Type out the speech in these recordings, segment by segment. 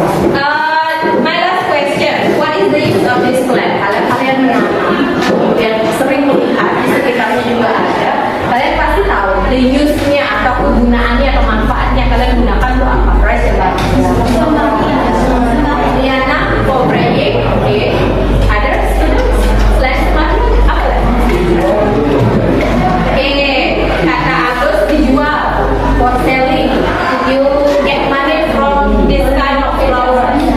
My last question, what is the use of this plant? Kalau kalian menanam, yang sering melihat di sekitarnya juga ada, kalian pasti tahu the use-nya atau kegunaannya atau manfaatnya kalian gunakan untuk apa? Right? Liana for praying, okay. Other students, slash semakin apa lagi? Kata Agus dijual for selling. You get money from this kind of flower.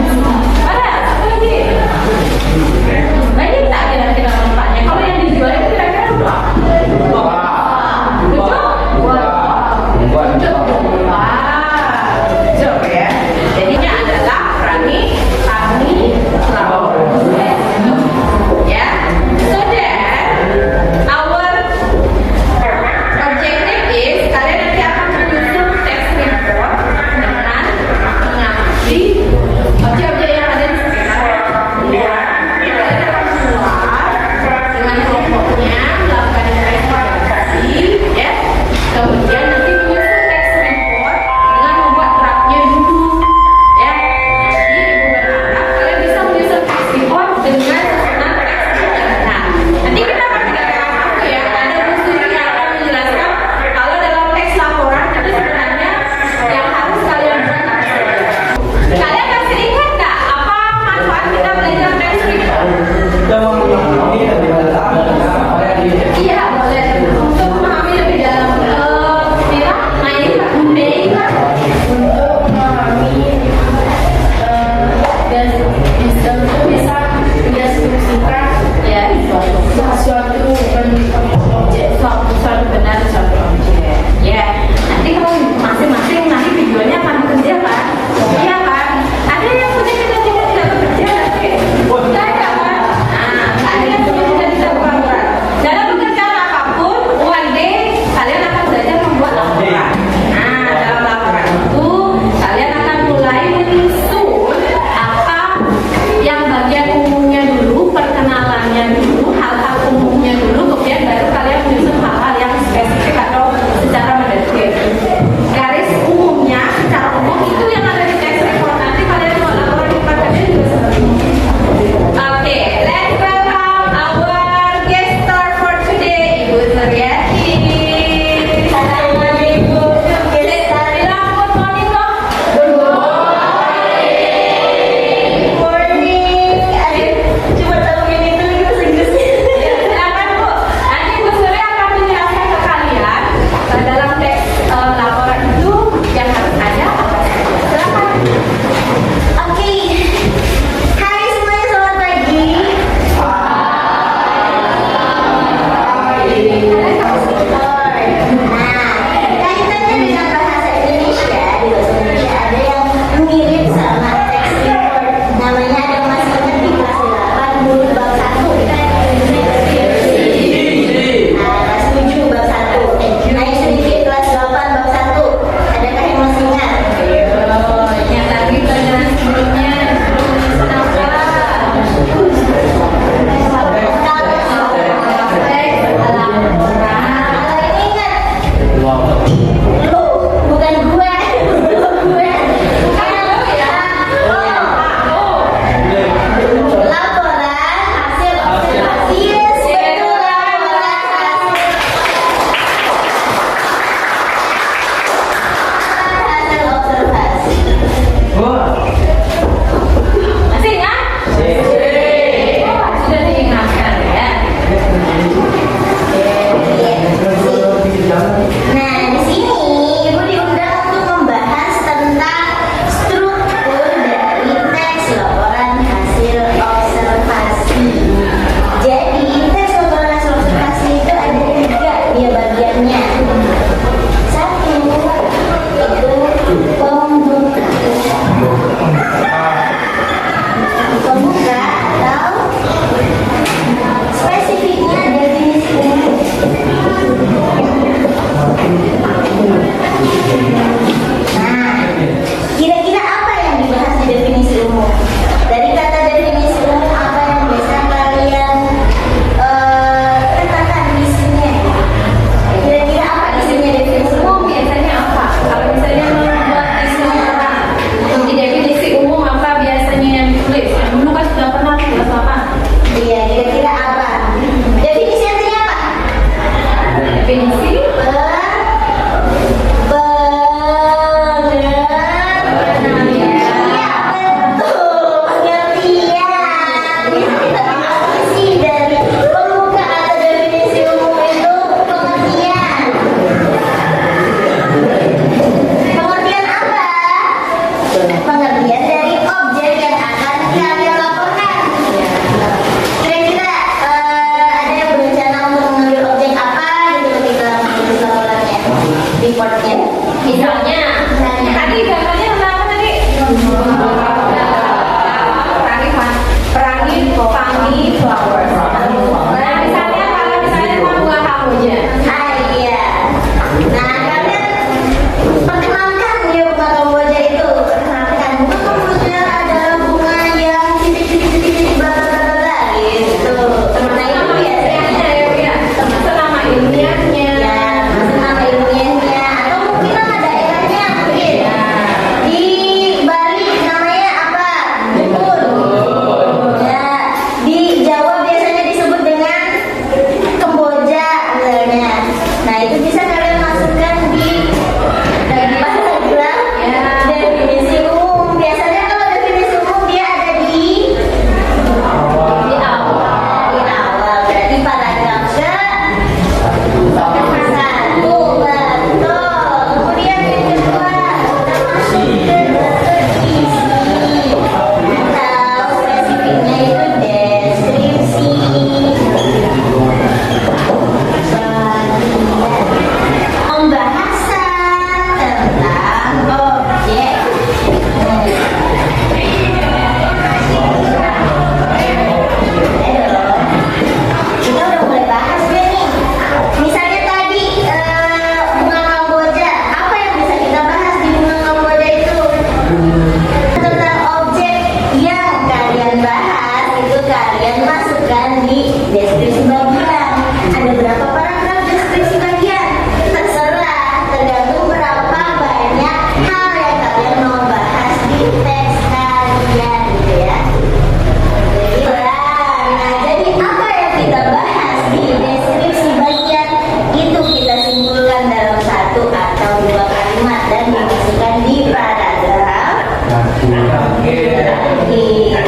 Ya,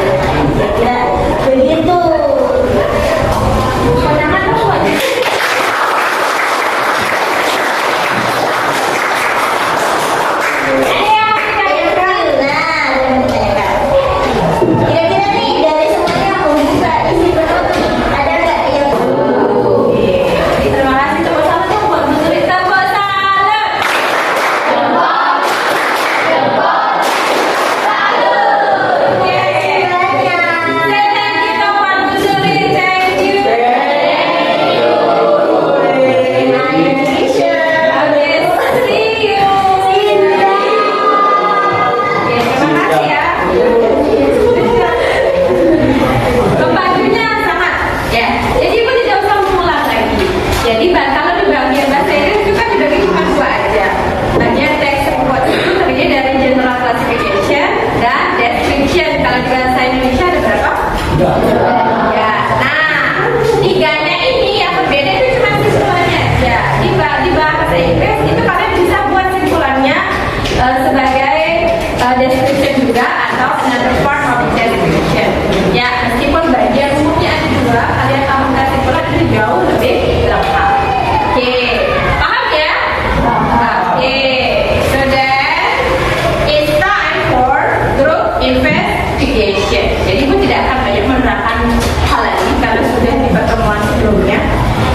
begitu. Pandangan dulu aja. Kira-kira nih dari semuanya mau buka isi penutup ada nggak yang Terima kasih sama-sama tuh buat menteri tambah salam. Pembagiannya sama. Ya, jadi ibu tidak usah mengulang lagi. Jadi kalau di bagian bahasa Inggris itu kan dibagi cuma dua aja. Bagian text report itu terdiri dari general classification dan description. Kalau di bahasa Indonesia ada berapa? Ya, nah tiganya ini yang berbeda itu cuma simpulannya aja. Di bahasa Inggris itu kalian bisa buat simpulannya sebagai description juga atau another part of the description. Ya, meskipun bagian umumnya ada dua, kalian kalau kasih simpulan itu jauh lebih lengkap. Oke, paham ya? Oke, so then it's time for group investigation. Jadi ibu tidak akan banyak menerangkan hal ini karena sudah di pertemuan sebelumnya.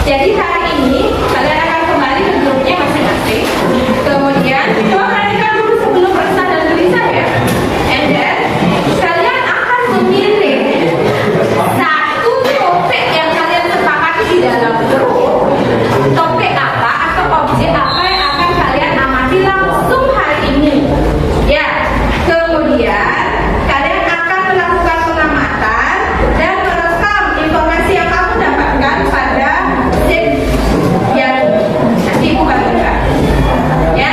Jadi hari ini kalian akan kembali ke grupnya masing-masing. Kemudian coba perhatikan dulu sebelum resah dan gelisah ya. And then kalian akan memilih satu topik yang kalian sepakati di dalam grup. Topik apa atau objek apa yang akan kalian amati langsung hari ini. Ya, kemudian kalian akan melakukan pengamatan dan merekam informasi yang kamu dapatkan pada sheet yang nanti ibu bagikan. Ya,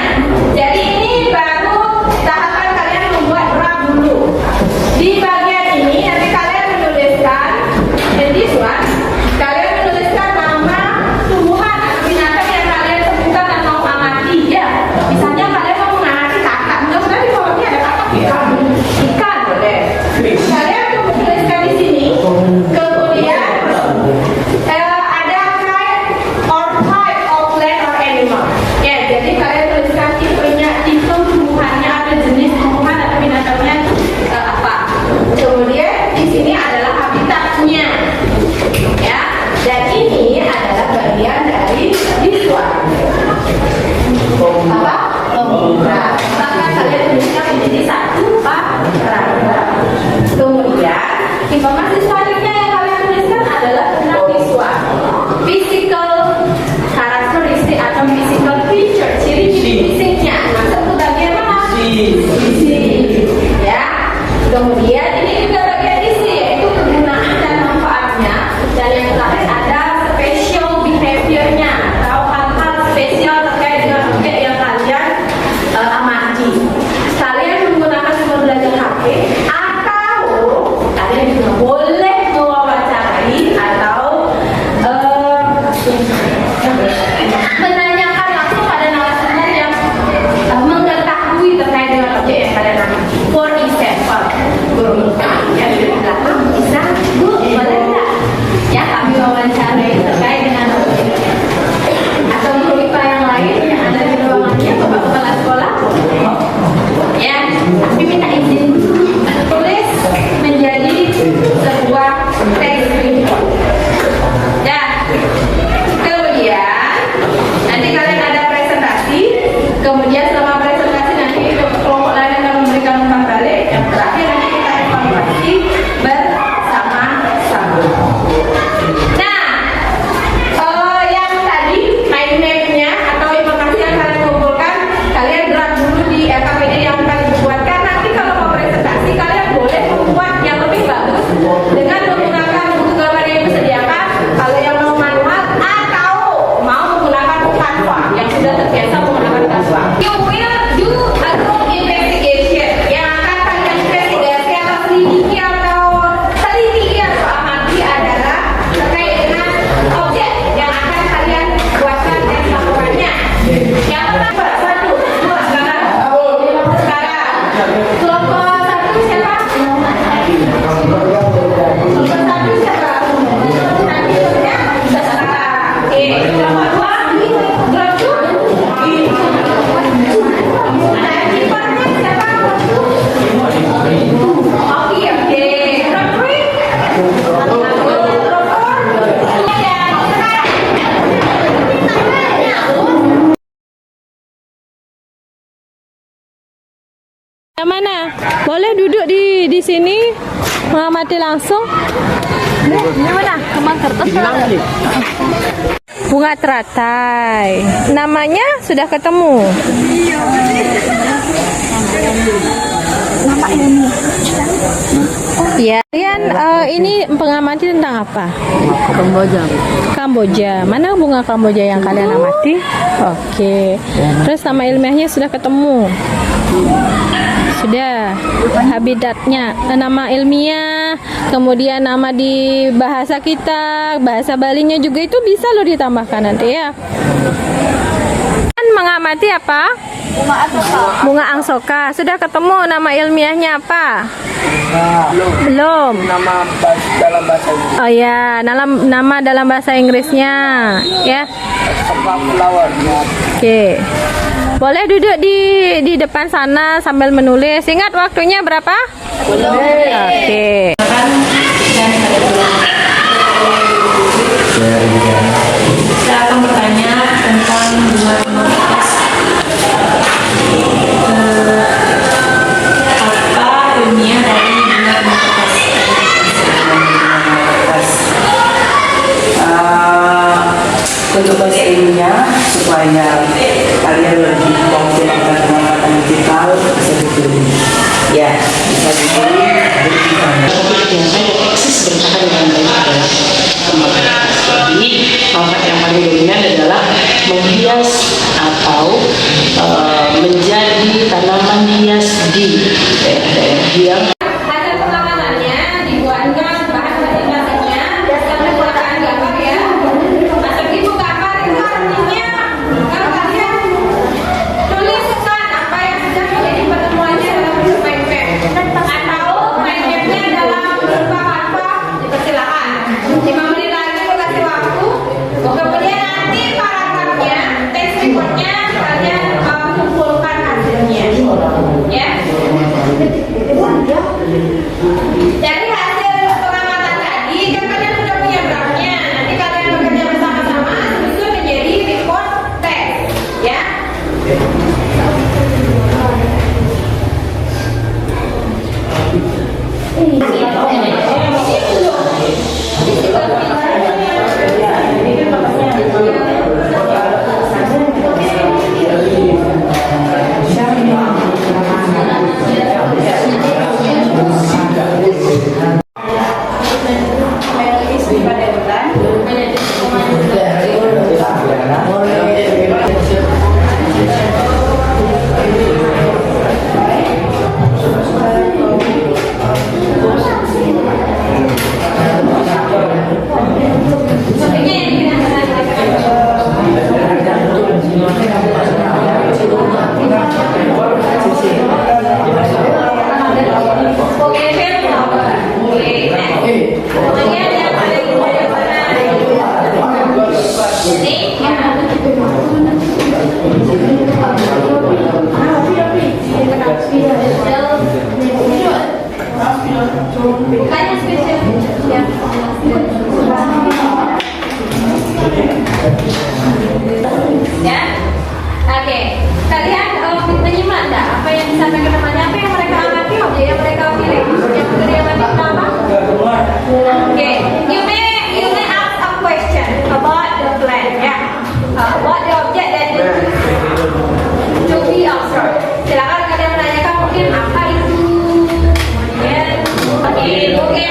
jadi ini baru tahapan kalian membuat draft dulu. Di bagian ini nanti kalian menuliskan this one. Kalian menuliskan nama tumbuhan atau binatang yang kalian temukan dan mau amati. Ya, misalnya kalian mau mengamati kakak. Mudah-mudahan di bawahnya ada kakak ya. Ikan boleh. Kalian tuliskan di sini. Kemudian ada kind or type of plant or animal. Ya, jadi kalian tuliskan tipenya, tipe tumbuhannya, ada jenis tumbuhan atau binatangnya apa. Kemudian di sini adalah habitatnya. Ya, dan ini adalah bagian dari visual. Apa? Nah, maka kalian tuliskan menjadi satu paragraf. Kemudian informasi selanjutnya yang kalian tuliskan adalah tentang visual, physical karakteristik atau physical feature, ciri-ciri fisiknya. Masuk ke bagian mana? Isi. Ya. Kemudian ini juga bagian isi, yaitu kegunaan dan manfaatnya. Dan yang terakhir ada special behavior-nya atau hal-hal spesial terkait dengan objek yang kalian amati. Kalian menggunakan sumber belajar HP atau kalian juga boleh mewawancarai atau menanyakan langsung pada narasumber yang mengetahui terkait dengan objek yang kalian amati. For example, guru ya. Boleh duduk di sini mengamati langsung. Ini mana? Kembang kertas. Bunga teratai. Namanya sudah ketemu. Nama ini. Ya, kalian ini mengamati tentang apa? Kamboja. Kamboja. Mana bunga Kamboja yang kalian amati? Oke. Terus nama ilmiahnya sudah ketemu. Sudah. Habitatnya, nama ilmiah, kemudian nama di bahasa kita, bahasa Balinya juga itu bisa loh ditambahkan nanti ya. Kan mengamati apa? Bunga Asoka. Bunga angsoka. Sudah ketemu nama ilmiahnya apa? Belum. Nama dalam bahasa Inggris. Oh ya, nama dalam bahasa Inggrisnya ya. Flower. Oke. Boleh duduk di depan sana sambil menulis. Ingat waktunya berapa? Oke. Saya akan bertanya tentang bunga memangkas. Apa ilmiah dari bunga memangkas? Untuk bahasa ilmiah supaya kalian lebih menggunakan pengamatan digital bisa dipilih. Ya, bisa dipilih. Topik yang saya eksis bertahan dengan baik adalah pemangkat. Jadi, pemangkat yang paling dominan adalah menghias atau menjadi tanaman hias di daerah-daerah yang Hasil pengamanannya dibuatkan bahan presentasinya dan menggunakan gambar ya. Masuk ibu gambar itu artinya kalau kalian tuliskan apa yang sudah menjadi pertemuannya dalam bentuk mind map atau mind mapnya dalam berupa apa dipersilakan. 5 menit lagi aku kasih waktu. Kemudian nanti paragrafnya, teks reportnya kalian kumpulkan hasilnya. Ya. Dari hasil pengamatan tadi kan kalian sudah punya draftnya. Nanti kalian bekerja bersama-sama susun menjadi report teks, ya. Ya, oke. Kalian menyimak enggak apa yang disampaikan temannya? Apa yang mereka amati, objek yang mereka pilih, yang diamati pertama? Oke, you may ask a question about the plan, ya. What the object that you to be observed. Silakan kalian menanyakan mungkin apa itu. Kemudian, oke,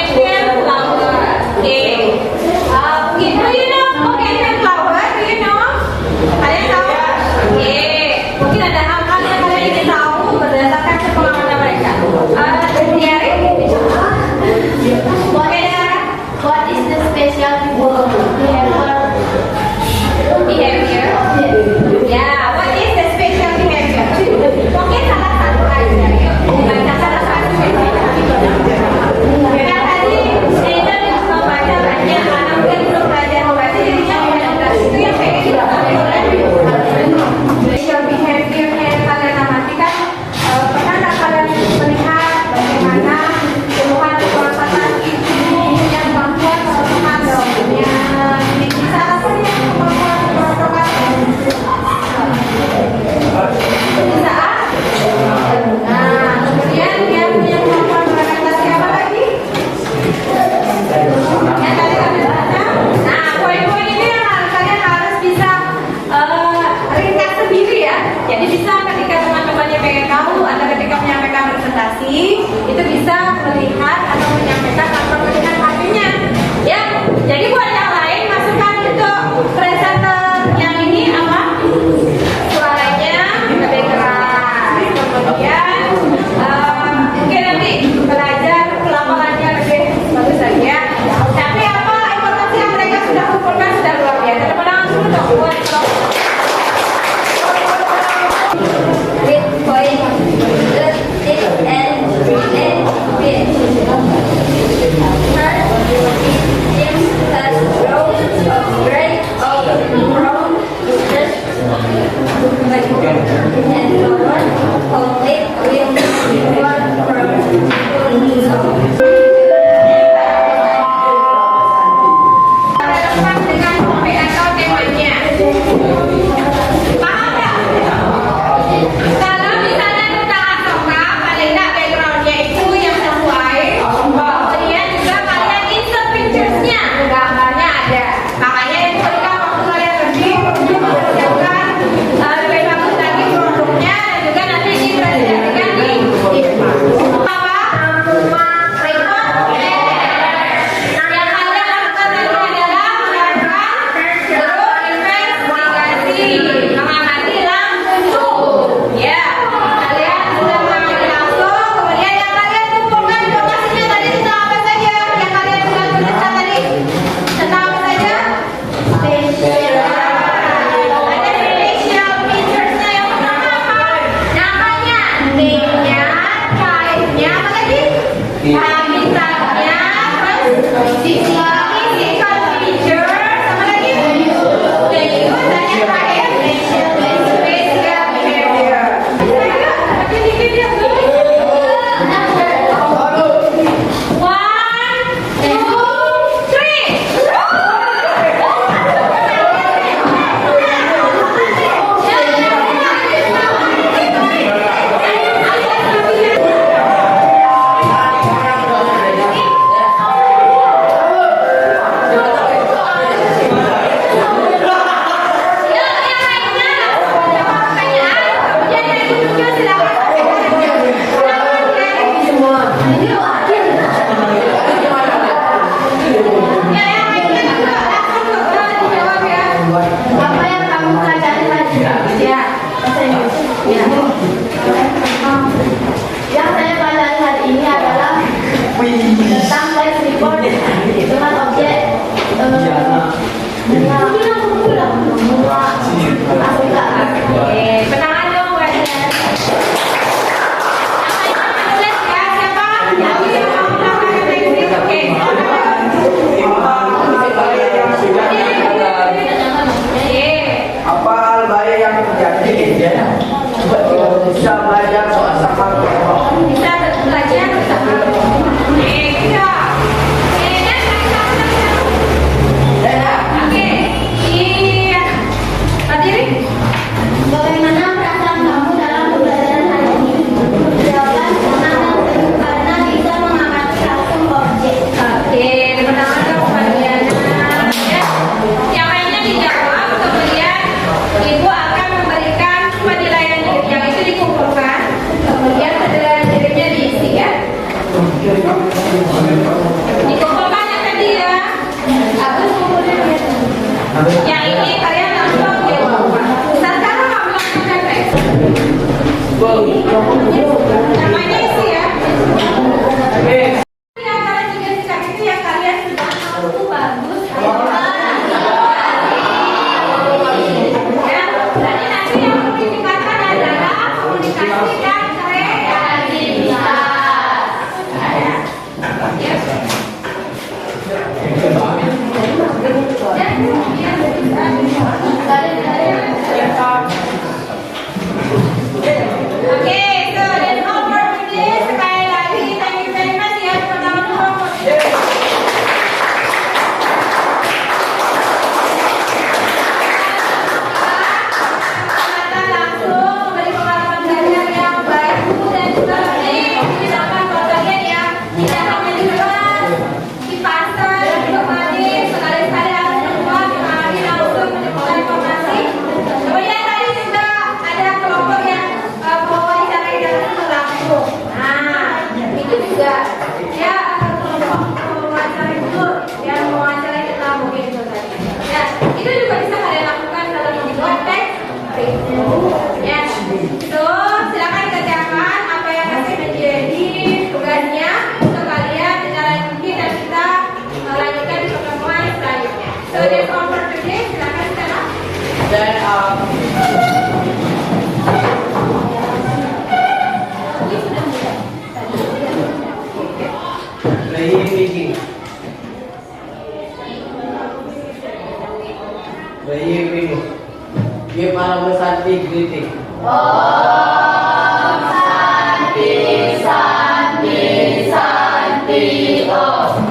Physical feature. Sama lagi. The use dan yang terakhir. Spatial behavior. Ayo, pakai dikit ya. One, two, three. Apa yang kamu pelajari tadi? Ya, Yang saya pelajari hari ini adalah tentang flash record dengan objek penangan dong buat Jen. Yang lainnya menulis ya, siapa? Yang mau melakukan revisi, oke. Apa hal baik yang terjadi ya? Bisa belajar soal sama Bisa belajar bersama. Iya. Oke. Iya. Berdiri. Bagaimana perasaan kamu dalam pembelajaran hari ini? Jawaban senang dan seru karena bisa mengamati langsung objek. Oke, pertama dong bagian ya. Yang lainnya dijawab, kemudian ibu akan memberikan penilaian diri yang itu dikumpulkan, kemudian penilaian dirinya diisi ya. Dikumpulkan yang tadi ya. Agus kumpulin ya. Yang ini kalian langsung jawab. Sekarang kamu lakukan tes. Namanya isi ya. Di antara tiga sikap itu yang kalian sudah mampu bagus. Ya, jadi nanti yang perlu ditingkatkan adalah komunikasi dan kreativitas. Ya. Oke, so that's all for today. Sekali lagi, thank you very much ya teman-teman. Kita langsung memberi pengalaman belajar yang baik dan juga ini misalkan kalau kalian ya tidak hanya di kelas, di pasar, di kemari, sekali-sekali harus keluar kemari langsung menyekolahkan informasi. Kemudian tadi juga ada kelompok yang mewawancarai dengan langsung. Nah, itu juga ya kelompok mewawancarai dulu, yang mewawancarai kita mungkin itu tadi. Ya, itu juga bisa kalian lakukan dalam membuat teks. Ya, so silakan kerjakan apa yang masih menjadi tugasnya untuk kalian ditindaklanjuti dan kita lanjutkan di pertemuan selanjutnya. So that's all for today. Silakan sekarang. dan bayi speaking. Bayi ini. Dia para bersantri kritik. Santi, Santi, Santi, oh.